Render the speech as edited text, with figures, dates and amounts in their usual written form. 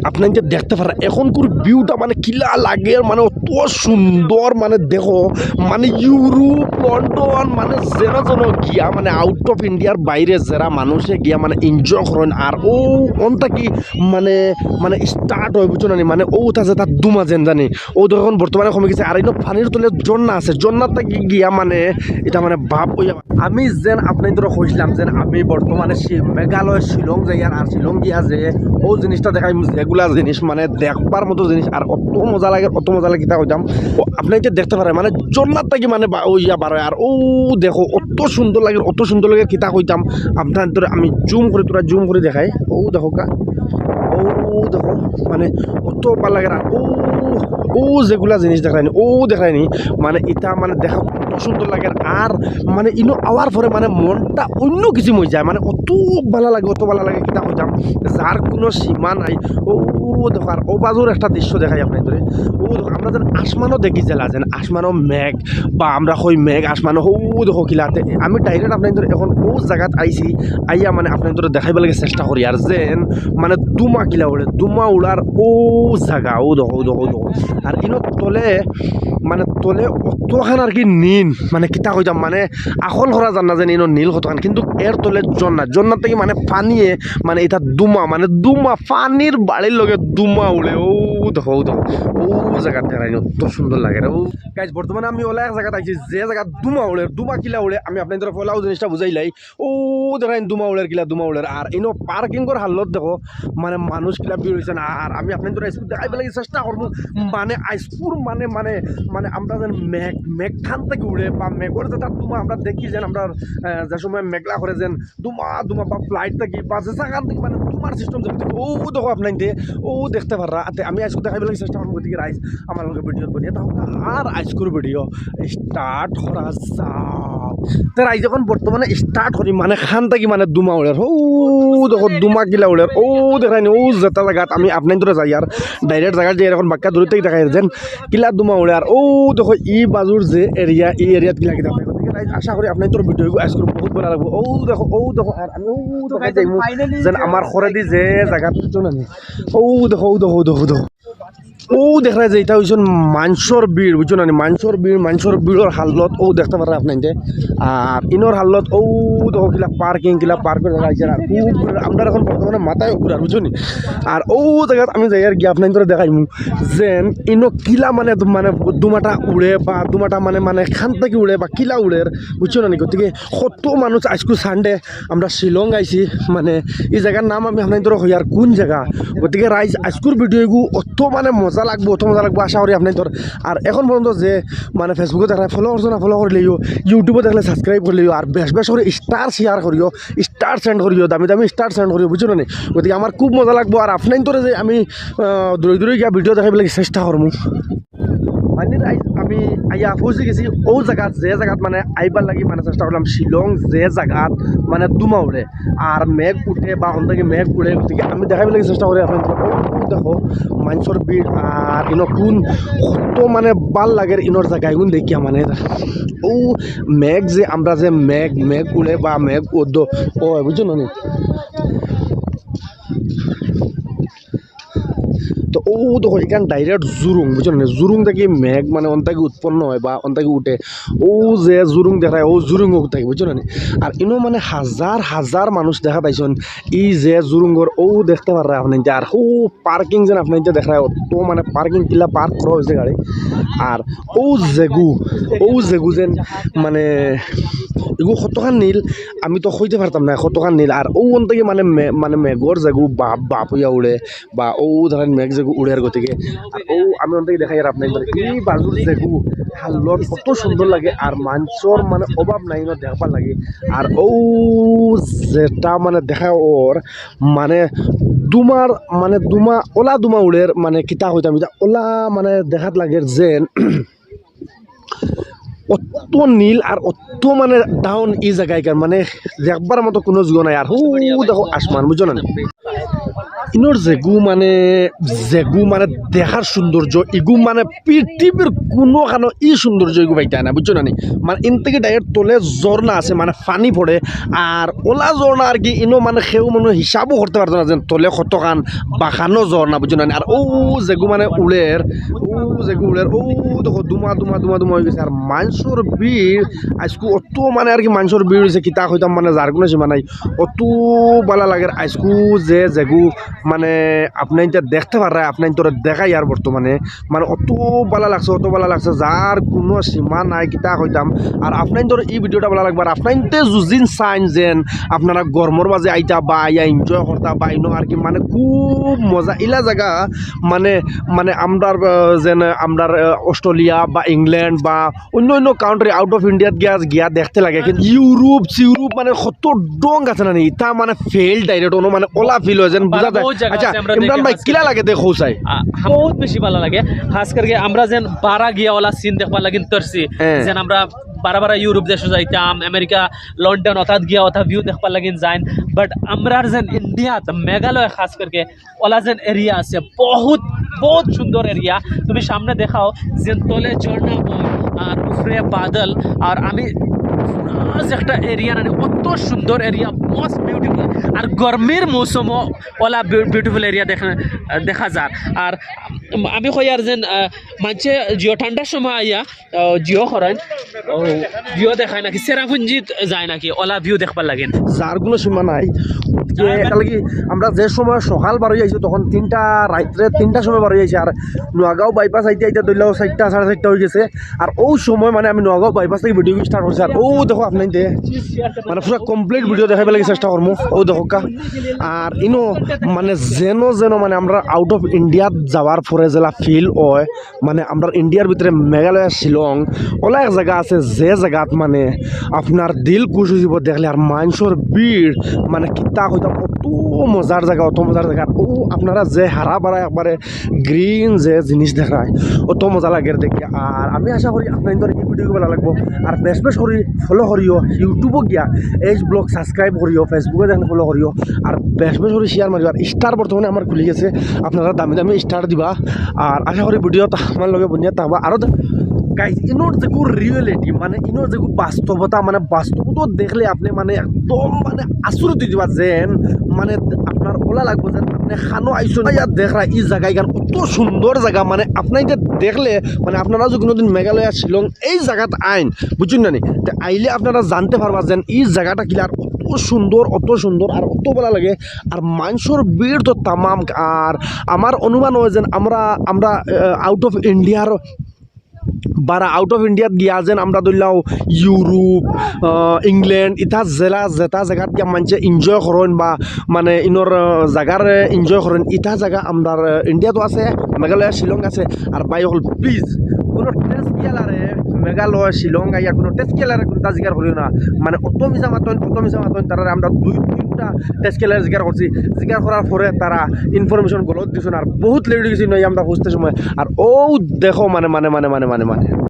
আপনার যে দেখতে পারেন এখনকার ভিউটা মানে কিলা লাগে মানে অত সুন্দর মানে দেখো মানে ইউরোপ লন্ডন মানে যেন যেন গিয়া মানে আউট অফ ইন্ডিয়ার বাইরে যারা মানুষে গিয়া মানে এনজয় করেন আর ও অনটা কি মানে মানে স্টার্ট হয় বুঝছো না মানে ও আছে তার দুমা যেন জানি ও তখন বর্তমানে কমে গেছে আর এই পানির তলে জন্না আছে জন্নাটা গিয়া মানে এটা মানে ভাব আমি যেন আপনার ধরো কইছিলাম যেন আমি বর্তমানে মেঘালয় শিলং যাই আর শিলং গিয়া যে ও জিনিসটা দেখাই যেগুলা জিনিস মানে দেখবার মতো জিনিস আর অত মজা লাগে তা কইতাম আপনি এটা দেখতে পারেন মানে জন্নার থাকি মানে ইয়া বাড়ে আর ও দেখো অত সুন্দর লাগে কিতা কইতাম আপনার ধরে আমি জুম করে দেখাই ও দেখো কা ও দেখো মানে অত ভাল লাগে আর ও যেগুলা জিনিস দেখায়নি মানে এটা মানে দেখা কত সুন্দর লাগে আর মানে ইনো আওয়ার পরে মানে মনটা অন্য কিছু হয়ে যায় মানে অত ভালো লাগে কিতা কইতাম যার কোনো সীমা নাই ও দেখো আর ও বাজুর একটা দৃশ্য দেখাই আপনার ধরে ও দেখো আমরা যেন আসমানও দেখি জেলা যেন আসমানও মেঘ বা আমরা হই মেঘ আসমানও ও দেখো কিলাতে আমি ডাইরেক্ট আপনার ধরে এখন ও জায়গাত আইছি আইয়া মানে আপনার ধরে দেখাইব লাগে চেষ্টা করি আর যেন মানে দুমা উড়ার ও জায়গা ও দেখো আর ইনো তলে অতখান আর কি নীল মানে কিতা কইতাম মানে আসল করা জান না যেন ইনো নীল কতখান কিন্তু এর তলে জন্নার থেকে মানে পানিয়ে মানে এটা দুমা পানির বাড়ির লগে দুমা উড়ে ও দেখো ও জায়গাতে অত সুন্দর লাগে ও গাইজ বর্তমানে আমি ওলা এক জায়গাতে আইছি যে জায়গা দুমা কিলা উড়ে আমি আপনার ধরে পলাও জিনিসটা বুঝাইলাই ও দেখাই দুমা উড়ের আর ইনো পার্কিংর হালত দেখো মানে মানুষ কিলা ভিড় হয়েছে না আর আমি আপনার ধরে আইসপুর দেখাইব লাগে চেষ্টা করবো মানে আইসপুর মানে আমরা যেন মেঘ খান থেকে উড়ে বা মেঘর যে তার দুমা আমরা দেখি যেন আমরা যে সময় মেঘলা করে যেন দুমা বা ফ্লাইট থাকি বা যে জায়গা থেকে মানে তোমার সিস্টেম যেমন ও দেখো আপনার ও দেখতে পারা আমি আইসকুর দেখাইব লাগে চেষ্টা করবো গতিকে রাইস আমার লগে ভিডিও বনিয়ে তাহলে আর আইসকুর ভিডিও স্টার্ট করা যাও তার আই যখন বর্তমানে স্টার্ট করি মানে খান থাকি মানে দুমা উড়ে ও দেখো দুমা কিলা উড়ে ও দেখায়নি ও যেটা জায়গাত আমি আপনার ধরে যাই আর ডাইরেক্ট জায়গায় যে এরকম বাক্কা দূরে থেকে দেখাই যেন কিলা দুমা উড়ে আর ও দেখো ই বাজুর যে এরিয়া এই এরিয়াত কিলা কিনা আশা করি আপনার তোর ভিডিও আজকে বহুত ভালো লাগবে ও দেখো আর আমি ও দেখাই যাইমু যেন আমার ঘরে দি যে জায়গাত ও দেখো ও দেখা যায় এটা হয়েছে মানুষের ভিড় বুঝছো না মানুষের ভিড়ের হালত ও দেখতে পারে আপনার আর ইনোর হালত ও দেখো কিলা পার্ক করে দেখাইছে আর আমরা এখন বর্তমানে মাথায় ঘুরার বুঝছো নি আর ও জায়গাত আমি যাই আর গিয়ে আপনার ধরে দেখাইমু যেন ইনো কিলা মানে দুমাটা উড়ে বা দুমাটা মানে খান থেকে উড়ে বা কিলা উড়ে বুঝছো না গতিকে কত মানুষ আজকে সানডে আমরা শিলং আইছি মানে এই জায়গার নাম আমি আপনার ধরে হই আর কোন জায়গা গতিকে রাইজ আজকের ভিডিওগু অত মানে মজা লাগবো আশা করি আপনার ধর আর এখন পর্যন্ত যে মানে ফেসবুকে দেখা ফলো করছো না ফলো করলেও ইউটিউবে দেখলে সাবস্ক্রাইব করলেও আর বেশ করে স্টার শেয়ার করিও স্টার সেন্ড করিও দামি স্টার সেন্ড করিও বুঝছো না গতিকে আমার খুব মজা লাগবো আর আপনার ধরে যে আমি দূরে গিয়া ভিডিও দেখাইব লাগে চেষ্টা করবো মানে আমি আইয়া পৌঁছে গেছি ও জায়গাত যে জায়গাত মানে আইবার লাগি মানে চেষ্টা করলাম শিলং যে জায়গাত মানে দুমা উড়ে আর মেঘ উঠে বা অন থেকে মেঘ উড়ে গতিকে আমি দেখাইব লাগে চেষ্টা করি আপনার দেখো মানুষের ভিড় আর ইনো কোন কত মানে ভাল লাগে ইনোর জায়গায় কোন দেখিয়া মানে ও মেঘ যে আমরা যে মেঘ উড়ে বা মেঘ উদ্দ ও বুঝছো না তো ও দেখো এখানে ডাইরেক্ট বুঝছো না জুরুং থেকে মেঘ মানে অন্তাকে উৎপন্ন হয় বা অন্তাকে উঠে ও যে জুরুং দেখায় ও জুরুং থাকে বুঝছো না আর ইনো মানে হাজার মানুষ দেখা পাইছেন ই যে জুরুঙ্গর ও দেখতে পারে আপনি আর ও পার্কিং যেন আপনি দেখায় তো মানে পার্কিং কিলা পার্ক করা হয়েছে গাড়ি আর ও জেগু যেন মানে এগুলো কতখান নীল আমি তো কইতে পারতাম না কতখান নীল আর ও থেকে মানে মেঘর জেগু বাপ হইয়া উড়ে বা ও ধরেন মেঘ জেগু উড়ে আর গতিকে আর ও আমি থেকে দেখাই আর আপনার এই বাজুর জেগু হালত কত সুন্দর লাগে আর মানুষের মানে অভাব নাই না দেখবার লাগে আর ও যেটা মানে দেখায় ওর মানে ওলা দুমা উড়ের মানে কিতা হইতাম ওলা মানে দেখাত লাগে যেন অত নীল আর অত মানে ডাউন এই জায়গায় মানে দেখবার মতো কোনো যুগ নাই আর দেখো আসমান বুঝছো না ইনোর যেগু মানে দেখার সৌন্দর্য ইগু মানে পৃথিবীর কোনো কারণ সৌন্দর্য ইগু পাইতে না বুঝছো না নি মানে ইন থেকে ডাইরেক্ট তলে ঝর্ণা আছে মানে পানি পড়ে আর ওলা ঝর্ণা আর কি ইনো মানে সেও মানে হিসাবও করতে পারতো না যেন তলে কতখান বাখানো ঝর্ণা বুঝছো না নি আর যেগু মানে উলের দেখো দুমা হয়ে গেছে আর মানুষের ভিড় আজকু অত মানে আর কি মানুষের ভিড় হয়েছে কিতা হইতাম মানে যার কোনো সীমা নাই অত বালা লাগে আজকু যেগু মানে আপনি এটা দেখতে পারে আপনি তোর দেখাই আর বর্তমানে মানে অত বালা লাগছে যার কোনো সীমা নাই কিতা হইতাম আর আপনি তোর এই ভিডিওটা ভালো লাগবে আর আপনি যুজিন চাইন যেন আপনারা গরমর মাঝে আইতা বা ইয়া এনজয় করতা বা ইনো আর কি মানে খুব মজা ইলা জায়গা মানে মানে আমরার যেন আমরার অস্ট্রেলিয়া বা ইংল্যান্ড বা অন্য কাউন্ট্রি আউট অফ ইন্ডিয়াত গিয়া দেখতে লাগে কিন্তু ইউরোপ মানে কত ডং আছে না ইতা মানে ফেল ডাইরেক্ট মানে ওলা ফিল হয় যেন বুঝা যায় আচ্ছা ইমরান ভাই কিলা লাগে দেখো চাই বহুত বেশি ভালো লাগে খাস করে আমরা যেন বারা গিয়া ওলা সিন দেখবার লাগিন তরছি যেন আমরা বারা ইউরোপ দেশে যাইতাম আমেরিকা লন্ডন অর্থাৎ গিয়া অথা ভিউ দেখবার লাগিন যাইন বাট আমরার যেন ইন্ডিয়াত মেঘালয় খাস করে ওলা যেন এরিয়া আছে বহুত সুন্দর এরিয়া তুমি সামনে দেখাও যে তলে ঝর্ণা বয় আর উপরে বাদল আর আমি একটা এরিয়া না অত সুন্দর এরিয়া মোস্ট বিউটিফুল আর গরমের মৌসুমও ওলা বিউটিফুল এরিয়া দেখা যায় আর আমি কই আর যেন মানুষে জিও ঠান্ডার সময় আইয়া জিও করেন জিও দেখায় নাকি সেরাপুঞ্জিত যায় নাকি ওলা ভিউ দেখবার লাগে যার কোনো সীমা নাই এটালাগি আমরা যে সময় সকাল বারো যাইছি তখন রাত্রে 3টার সময় বারো যাইছি আর নোয়াগাঁও বাইপাস আইতে ধরলেও 4টা 4:30 হয়ে গেছে আর সময় মানে আমি নোয়াগাঁও বাইপাস থেকে ভিডিও স্টার্ট করছি আর দেখো আপনি মানে পুরো কমপ্লিট ভিডিও দেখাইব লাগে চেষ্টা করবো দেখো কা আর মানে যেন মানে আমরা আউট অফ ইন্ডিয়াত যাওয়ার পরে জেলা ফিল হয় মানে আমরা ইন্ডিয়ার ভিতরে মেঘালয় শিলং ওলা এক জায়গা আছে যে জায়গাত মানে আপনার দিল খুশ হয়ে যাব দেখলে আর মানুষের ভিড় মানে কিতা হইতাম অত মজার জায়গা আপনারা যে হারা বাড়া একবারে গ্রিন যে জিনিস দেখায় অত মজা লাগে দেখি আর আমি আশা করি আপনাদের এই ভিডিও ভালো লাগবো আর বেশ করি ফলো করিও ইউটিউবও গিয়া এইচ ব্লগ সাবস্ক্রাইব করিও ফেসবুকে দেখলে ফলো করিও আর বেশ করে শেয়ার মারিও আর স্টার বর্তমানে আমার খুলে গেছে আপনারা দামি স্টার দিবা আর আশা করি ভিডিও আমার লগে বনিয়া থাকবা আরও গাইজ ইনোর যেগু রিয়েলিটি মানে ইনোর যেগু বাস্তবতা মানে বাস্তবতা দেখলে আপনি মানে একদম মানে আচরিত দিবা যেন মানে আপনার ওলা লাগবো যেন আপনি খানো আইসো ইয়াত দেখরা ই জায়গা গান অত সুন্দর জায়গা মানে আপনি এটা দেখলে মানে আপনারা যদি কোনোদিন মেঘালয় শিলং এই জায়গাত আইন বুঝুন না নি আইলে আপনারা জানতে পারবা যেন এই জায়গাটা কি আর অত সুন্দর আর অত ভালো লাগে আর মানুষের ভিড় তো তামাম আর আমার অনুমান হয় যেন আমরা আউট অফ ইন্ডিয়ার বারা আউট অফ ইন্ডিয়াত গিয়া যেন আমরা ধরলাও ইউরোপ ইংল্যান্ড ইতা যেটা জায়গাত গিয়া মানুষে এনজয় করেন বা মানে ইনোর জায়গার এনজয় করেন ইটা জায়গা আমরা ইন্ডিয়াতো আছে মেঘালয় শিলং আছে আর বাই হল প্লিজ কোনো টেস্ট গিয়ালারে মেঘালয় শিলং আইয়া কোনো টেস্ট গিয়ালারে কোনটা জিগার করিও না মানে অত মিশা মাতন তারা আমরা 2-3টা টেস্ট গিয়ালারে জিগার করছি জিগার করার পরে তারা ইনফরমেশন গলত দিছেন আর বহুত লেট গেছি নয় আমরা বুঝতে সময় আর দেখো মানে